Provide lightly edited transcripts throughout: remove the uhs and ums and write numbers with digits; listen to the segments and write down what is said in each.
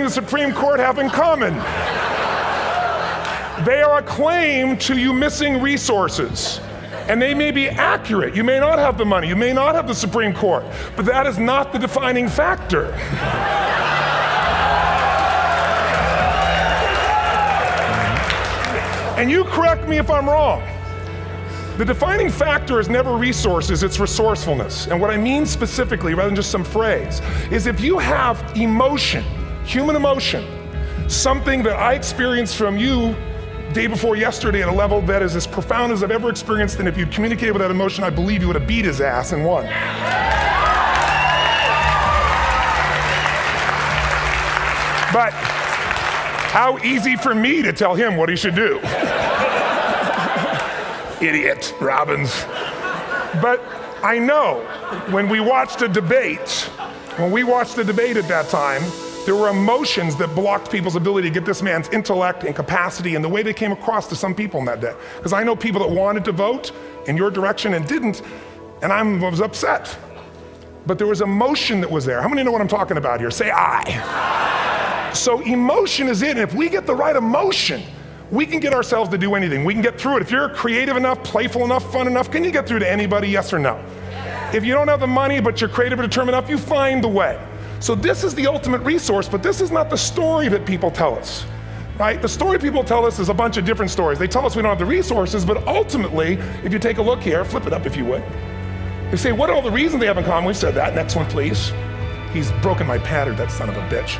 the Supreme Court have in common? They are a claim to you missing resources. And they may be accurate. You may not have the money, you may not have the Supreme Court, but that is not the defining factor. And you correct me if I'm wrong. The defining factor is never resources, it's resourcefulness. And what I mean specifically, rather than just some phrase, is if you have emotion, human emotion, something that I experienced from you day before yesterday at a level that is as profound as I've ever experienced, and if you'd communicated with that emotion, I believe you would have beat his ass and won. But how easy for me to tell him what he should do. Idiot, Robbins. But I know when we watched a debate, at that time, there were emotions that blocked people's ability to get this man's intellect and capacity and the way they came across to some people in that day. Because I know people that wanted to vote in your direction and didn't, and I was upset. But there was emotion that was there. How many know what I'm talking about here? Say I. So emotion is it, and if we get the right emotion, we can get ourselves to do anything. We can get through it. If you're creative enough, playful enough, fun enough, can you get through to anybody, yes or no? If you don't have the money, but you're creative and determined enough, you find the way. So this is the ultimate resource, but this is not the story that people tell us, right? The story people tell us is a bunch of different stories. They tell us we don't have the resources, but ultimately, if you take a look here, flip it up if you would. They say, what are all the reasons they have in common? We've said that. Next one, please. He's broken my pattern, that son of a bitch.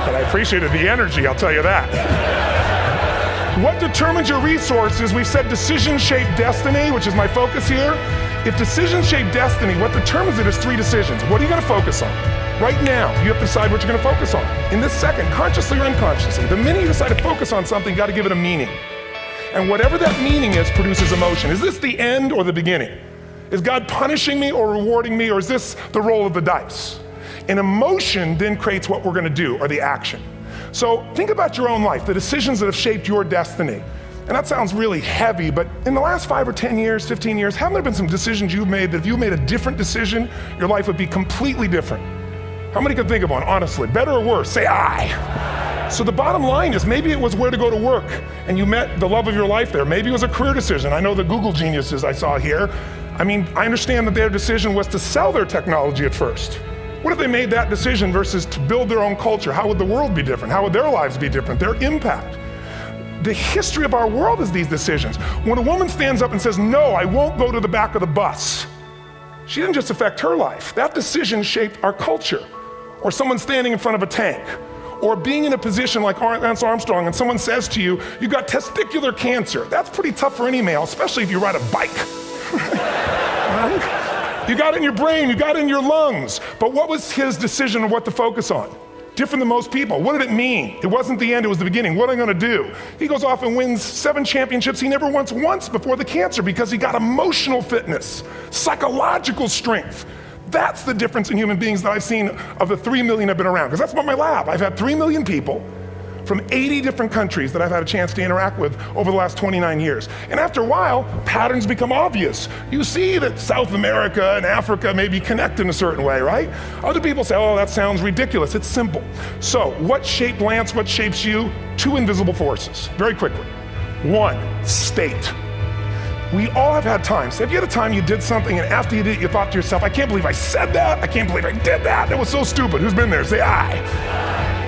But I appreciated the energy, I'll tell you that. What determines your resources? We've said decisions shape destiny, which is my focus here. If decisions shape destiny, what determines it is 3 decisions. What are you gonna focus on? Right now, you have to decide what you're gonna focus on. In this second, consciously or unconsciously, the minute you decide to focus on something, you gotta give it a meaning. And whatever that meaning is produces emotion. Is this the end or the beginning? Is God punishing me or rewarding me, or is this the roll of the dice? And emotion then creates what we're gonna do, or the action. So think about your own life, the decisions that have shaped your destiny. And that sounds really heavy, but in the last 5 or 10 years, 15 years, haven't there been some decisions you've made that if you made a different decision, your life would be completely different? How many can think of one, honestly? Better or worse? Say I. So the bottom line is maybe it was where to go to work and you met the love of your life there. Maybe it was a career decision. I know the Google geniuses I saw here. I mean, I understand that their decision was to sell their technology at first. What if they made that decision versus to build their own culture? How would the world be different? How would their lives be different? Their impact. The history of our world is these decisions. When a woman stands up and says, no, I won't go to the back of the bus, she didn't just affect her life. That decision shaped our culture. Or someone standing in front of a tank, or being in a position like Lance Armstrong and someone says to you, you got testicular cancer. That's pretty tough for any male, especially if you ride a bike. Right? You got it in your brain, you got it in your lungs. But what was his decision of what to focus on? Different than most people. What did it mean? It wasn't the end, it was the beginning. What am I gonna do? He goes off and wins 7 championships he never won once before the cancer because he got emotional fitness, psychological strength. That's the difference in human beings that I've seen of the 3 million I've been around, because that's what my lab. I've had 3 million people from 80 different countries that I've had a chance to interact with over the last 29 years. And after a while, patterns become obvious. You see that South America and Africa may be connected in a certain way, right? Other people say, oh, that sounds ridiculous. It's simple. So what shaped Lance, what shapes you? 2 invisible forces, very quickly. 1, state. We all have had times. Have you had a time you did something and after you did it, you thought to yourself, I can't believe I said that. I can't believe I did that. That was so stupid. Who's been there? Say I.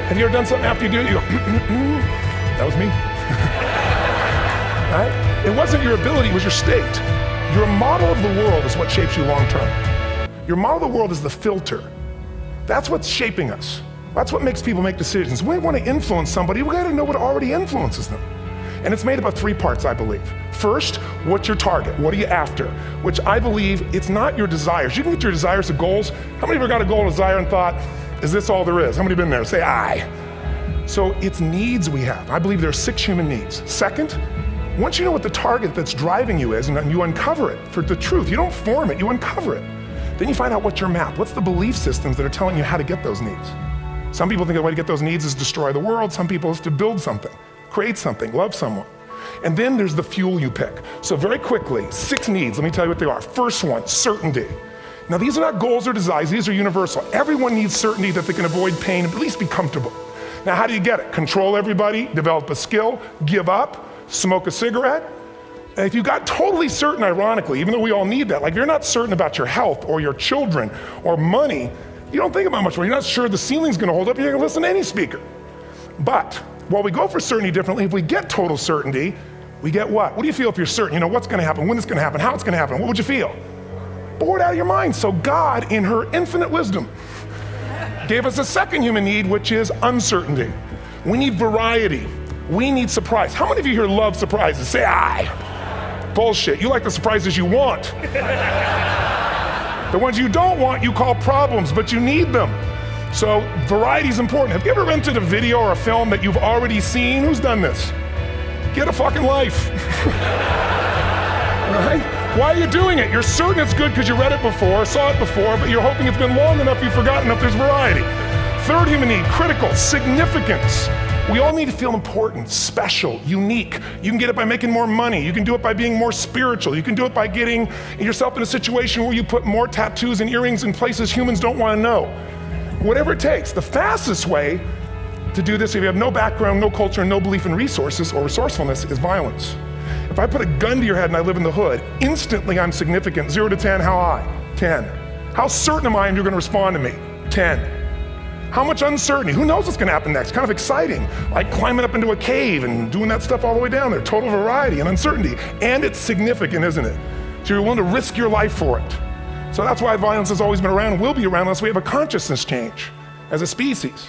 Have you ever done something after you do it, you go, that was me. Right? It wasn't your ability, it was your state. Your model of the world is what shapes you long term. Your model of the world is the filter. That's what's shaping us. That's what makes people make decisions. When we want to influence somebody, we gotta know what already influences them. And it's made up of 3 parts, I believe. First, what's your target? What are you after? Which I believe it's not your desires. You can get your desires to goals. How many of you ever got a goal and desire and thought, is this all there is? How many have been there? Say I. So it's needs we have. I believe there are 6 human needs. Second, once you know what the target that's driving you is and you uncover it for the truth, you don't form it, you uncover it. Then you find out what's your map. What's the belief systems that are telling you how to get those needs? Some people think the way to get those needs is destroy the world. Some people is to build something, create something, love someone. And then there's the fuel you pick. So very quickly, 6 needs, let me tell you what they are. First one, certainty. Now, these are not goals or desires, these are universal. Everyone needs certainty that they can avoid pain and at least be comfortable. Now, how do you get it? Control everybody, develop a skill, give up, smoke a cigarette. And if you got totally certain, ironically, even though we all need that, like if you're not certain about your health or your children or money, you don't think about much more. You're not sure the ceiling's gonna hold up, you're gonna listen to any speaker. But while we go for certainty differently, if we get total certainty, we get what? What do you feel if you're certain? You know what's gonna happen, when it's gonna happen, how it's gonna happen, what would you feel? Bored out of your mind. So God, in her infinite wisdom, gave us a second human need, which is uncertainty. We need variety. We need surprise. How many of you here love surprises? Say aye. Bullshit. You like the surprises you want. The ones you don't want, you call problems, but you need them. So variety is important. Have you ever rented a video or a film that you've already seen? Who's done this? Get a fucking life. Right? Why are you doing it? You're certain it's good because you read it before, saw it before, but you're hoping it's been long enough you've forgotten if there's variety. Third human need, critical, significance. We all need to feel important, special, unique. You can get it by making more money. You can do it by being more spiritual. You can do it by getting yourself in a situation where you put more tattoos and earrings in places humans don't want to know. Whatever it takes. The fastest way to do this, if you have no background, no culture, no belief in resources or resourcefulness, is violence. If I put a gun to your head and I live in the hood, instantly I'm significant. 0 to 10, how high? 10. How certain am I you're gonna respond to me? 10. How much uncertainty? Who knows what's gonna happen next? Kind of exciting, like climbing up into a cave and doing that stuff all the way down there. Total variety and uncertainty. And it's significant, isn't it? So you're willing to risk your life for it. So that's why violence has always been around and will be around unless we have a consciousness change as a species.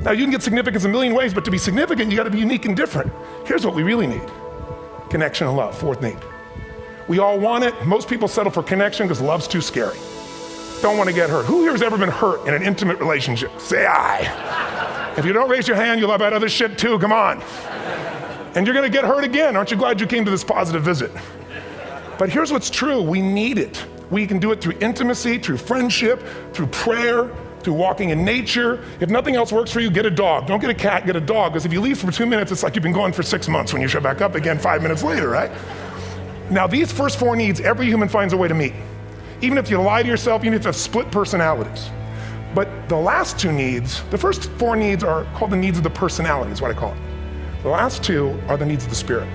Now you can get significance a million ways, but to be significant, you gotta be unique and different. Here's what we really need. Connection and love, fourth need. We all want it. Most people settle for connection because love's too scary. Don't want to get hurt. Who here has ever been hurt in an intimate relationship? Say aye. If you don't raise your hand, you'll have had other shit too, come on. And you're gonna get hurt again. Aren't you glad you came to this positive visit? But here's what's true, we need it. We can do it through intimacy, through friendship, through prayer, through walking in nature. If nothing else works for you, get a dog. Don't get a cat, get a dog, because if you leave for 2 minutes, it's like you've been gone for 6 months when you show back up again 5 minutes later, right? Now these first 4 needs, every human finds a way to meet. Even if you lie to yourself, even if you have split personalities. But the last 2 needs, the first 4 needs are called the needs of the personality, is what I call it. The last 2 are the needs of the spirit.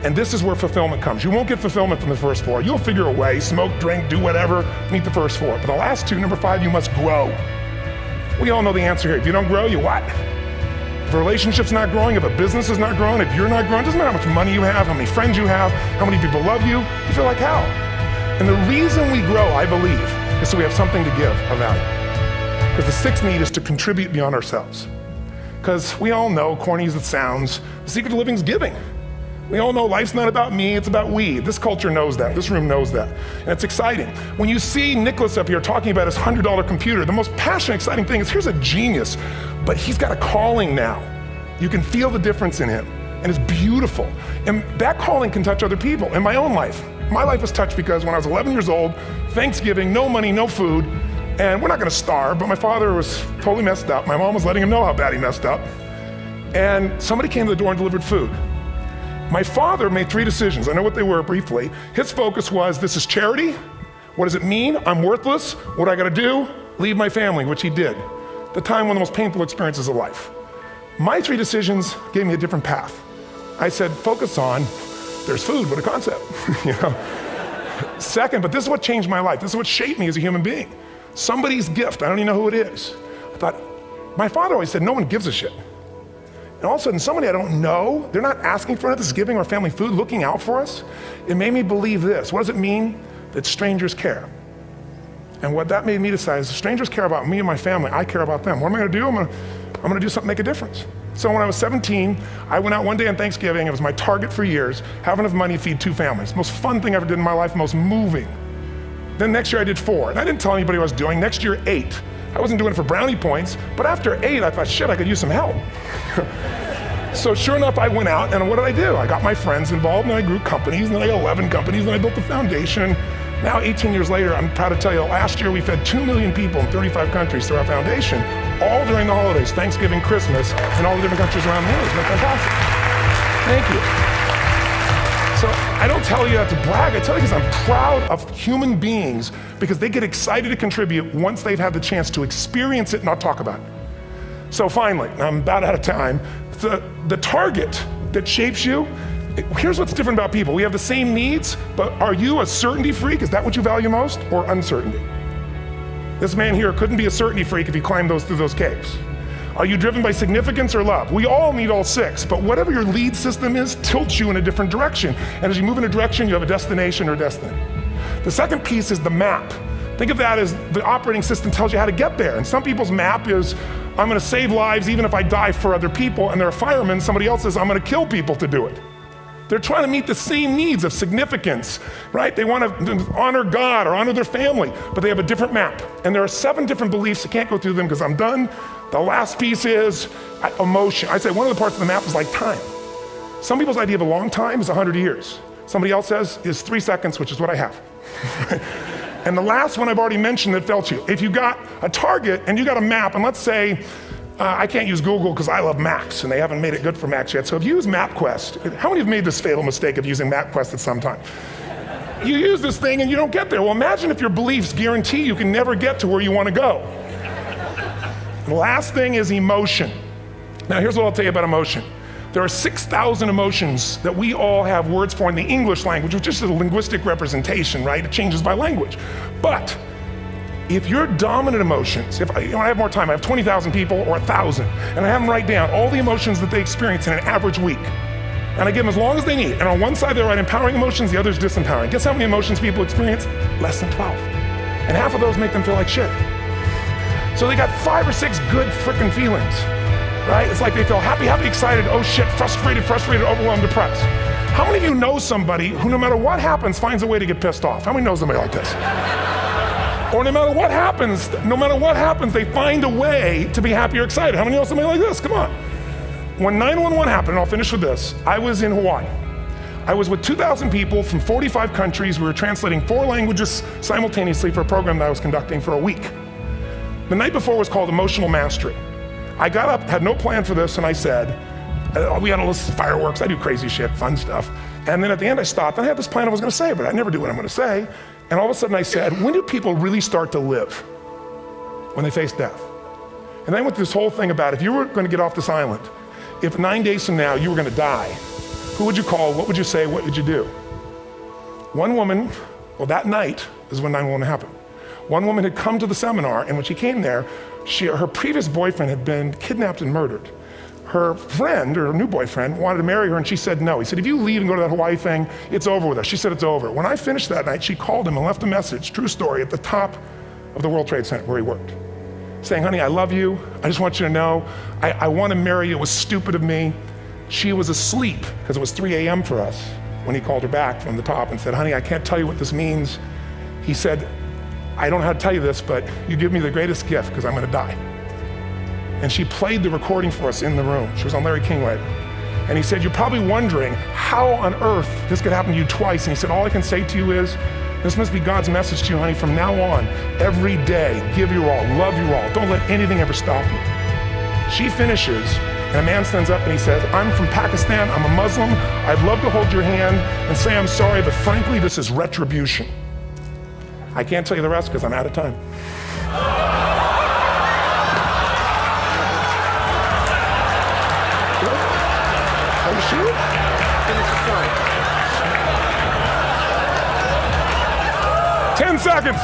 And this is where fulfillment comes. You won't get fulfillment from the first 4. You'll figure a way, smoke, drink, do whatever, meet the first 4. But the last 2, number 5, you must grow. We all know the answer here. If you don't grow, you what? If a relationship's not growing, if a business is not growing, if you're not growing, it doesn't matter how much money you have, how many friends you have, how many people love you, you feel like hell. And the reason we grow, I believe, is so we have something to give of value. Because the 6th need is to contribute beyond ourselves. Because we all know, corny as it sounds, the secret to living is giving. We all know life's not about me, it's about we. This culture knows that, this room knows that. And it's exciting. When you see Nicholas up here talking about his $100 computer, the most passionate, exciting thing is here's a genius, but he's got a calling now. You can feel the difference in him, and it's beautiful. And that calling can touch other people. In my own life, my life was touched because when I was 11 years old, Thanksgiving, no money, no food, and we're not gonna starve, but my father was totally messed up. My mom was letting him know how bad he messed up. And somebody came to the door and delivered food. My father made 3 decisions. I know what they were briefly. His focus was, this is charity. What does it mean? I'm worthless. What do I gotta do? Leave my family, which he did. At the time, one of the most painful experiences of life. My 3 decisions gave me a different path. I said, focus on, there's food, what a concept. You know? Second, but this is what changed my life. This is what shaped me as a human being. Somebody's gift, I don't even know who it is. I thought, my father always said, no one gives a shit. And all of a sudden, somebody I don't know, they're not asking for it, is giving our family food, looking out for us. It made me believe this. What does it mean? That strangers care. And what that made me decide is strangers care about me and my family, I care about them. What am I gonna do? I'm gonna do something to make a difference. So when I was 17, I went out one day on Thanksgiving, it was my target for years, have enough money to feed 2 families. Most fun thing I ever did in my life, most moving. Then next year I did 4, and I didn't tell anybody what I was doing. Next year, 8. I wasn't doing it for brownie points, but after 8, I thought, shit, I could use some help. So sure enough, I went out, and what did I do? I got my friends involved, and I grew companies, and then I got 11 companies, and I built the foundation. Now, 18 years later, I'm proud to tell you, last year we fed 2 million people in 35 countries through our foundation, all during the holidays, Thanksgiving, Christmas, and all the different countries around the world. Isn't that fantastic? Thank you. So I don't tell you that to brag, I tell you because I'm proud of human beings because they get excited to contribute once they've had the chance to experience it and not talk about it. So finally, I'm about out of time, the target that shapes you, here's what's different about people. We have the same needs, but are you a certainty freak? Is that what you value most, or uncertainty? This man here couldn't be a certainty freak if he climbed through those caves. Are you driven by significance or love? We all need all six, but whatever your lead system is tilts you in a different direction. And as you move in a direction, you have a destination or destiny. The second piece is the map. Think of that as the operating system tells you how to get there. And some people's map is, I'm gonna save lives even if I die for other people, and they're a fireman. Somebody else says, I'm gonna kill people to do it. They're trying to meet the same needs of significance, right? They want to honor God or honor their family, but they have a different map. And there are 7 different beliefs. I can't go through them because I'm done. The last piece is emotion. I say one of the parts of the map is like time. Some people's idea of a long time is 100 years. Somebody else says is 3 seconds, which is what I have. And the last one I've already mentioned that felt you. If you got a target and you got a map, and let's say, I can't use Google because I love Macs and they haven't made it good for Macs yet. So if you use MapQuest, how many have made this fatal mistake of using MapQuest at some time? You use this thing and you don't get there. Well, imagine if your beliefs guarantee you can never get to where you want to go. The last thing is emotion. Now here's what I'll tell you about emotion. There are 6,000 emotions that we all have words for in the English language, which is a linguistic representation, right? It changes by language. But if your dominant emotions, if I have more time, I have 20,000 people or 1,000, and I have them write down all the emotions that they experience in an average week. And I give them as long as they need. And on one side they write empowering emotions, the other is disempowering. Guess how many emotions people experience? Less than 12. And half of those make them feel like shit. So they got 5 or 6 good frickin' feelings, right? It's like they feel happy, excited, oh shit, frustrated, overwhelmed, depressed. How many of you know somebody who no matter what happens finds a way to get pissed off? How many know somebody like this? Or no matter what happens, they find a way to be happy or excited. How many know somebody like this? Come on. When 9/11 happened, and I'll finish with this, I was in Hawaii. I was with 2,000 people from 45 countries. We were translating 4 languages simultaneously for a program that I was conducting for a week. The night before was called Emotional Mastery. I got up, had no plan for this, and I said, we had a list of fireworks, I do crazy shit, fun stuff. And then at the end I stopped, and I had this plan I was gonna say, but I never do what I'm gonna say. And all of a sudden I said, when do people really start to live? When they face death. And then I went through this whole thing about if you were gonna get off this island, if 9 days from now you were gonna die, who would you call, what would you say, what would you do? One woman, well that night is when 9/11 happened. One woman had come to the seminar, and when she came there, her previous boyfriend had been kidnapped and murdered. Her friend, or her new boyfriend, wanted to marry her, and she said no. He said, if you leave and go to that Hawaii thing, it's over with us. She said, it's over. When I finished that night, she called him and left a message, true story, at the top of the World Trade Center where he worked, saying, honey, I love you. I just want you to know, I want to marry you. It was stupid of me. She was asleep, because it was 3 a.m. for us, when he called her back from the top and said, honey, I can't tell you what this means. He said, I don't know how to tell you this, but you give me the greatest gift, because I'm going to die. And she played the recording for us in the room. She was on Larry King later. And he said, you're probably wondering how on earth this could happen to you twice. And he said, all I can say to you is, this must be God's message to you, honey. From now on, every day, give your all, love your all. Don't let anything ever stop you. She finishes, and a man stands up and he says, I'm from Pakistan, I'm a Muslim. I'd love to hold your hand and say I'm sorry, but frankly, this is retribution. I can't tell you the rest because I'm out of time. Are you sure? Finish the story. 10 seconds.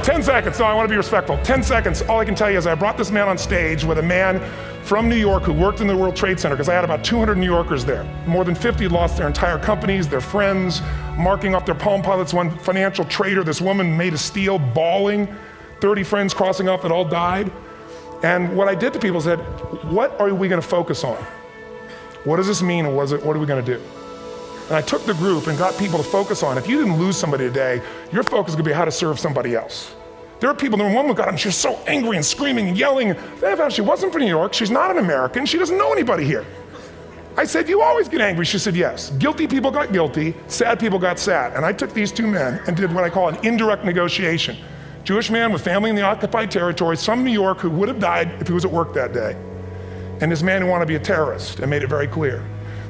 10 seconds. No, I want to be respectful. 10 seconds. All I can tell you is I brought this man on stage with a man from New York who worked in the World Trade Center, because I had about 200 New Yorkers there. More than 50 lost their entire companies, their friends, marking off their Palm Pilots. One financial trader, this woman made of steel, bawling. 30 friends crossing off that all died. And what I did to people said, what are we going to focus on? What does this mean, and what are we going to do? And I took the group and got people to focus on, if you didn't lose somebody today, your focus is going to be how to serve somebody else. There are people, one woman got up and she was so angry and screaming and yelling. Then I found she wasn't from New York, she's not an American, she doesn't know anybody here. I said, you always get angry? She said, yes. Guilty people got guilty, sad people got sad. And I took these 2 men and did what I call an indirect negotiation. Jewish man with family in the occupied territory, some New York who would have died if he was at work that day. And this man who wanted to be a terrorist, and made it very clear.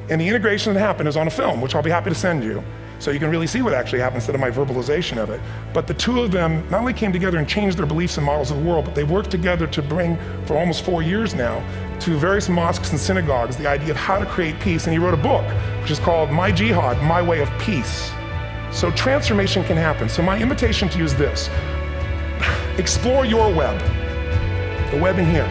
And the integration that happened is on a film, which I'll be happy to send you, so you can really see what actually happened instead of my verbalization of it. But the two of them not only came together and changed their beliefs and models of the world, but they worked together to bring, for almost 4 years now, to various mosques and synagogues, the idea of how to create peace. And he wrote a book, which is called My Jihad, My Way of Peace. So transformation can happen. So my invitation to you is this. Explore your web, the web in here.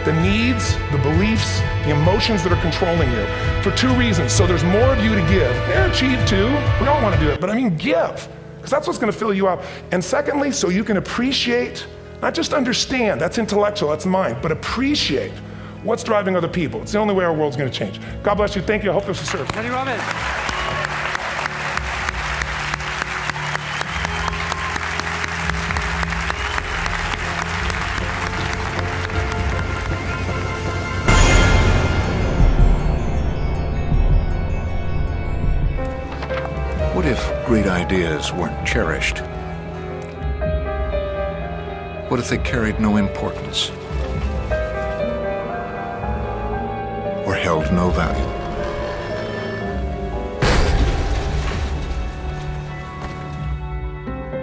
The needs, the beliefs, the emotions that are controlling you, for 2 reasons. So there's more of you to give. They're cheap too, we all want to do it, but I mean give, because that's what's going to fill you up. And secondly, so you can appreciate, not just understand, that's intellectual, that's mind, but appreciate what's driving other people. It's the only way our world's going to change. God bless you, thank you, I hope this will serve. Tony Robbins. What if great ideas weren't cherished? What if they carried no importance? Or held no value?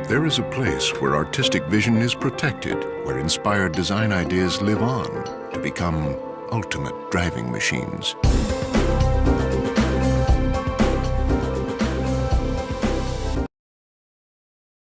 There is a place where artistic vision is protected, where inspired design ideas live on to become ultimate driving machines.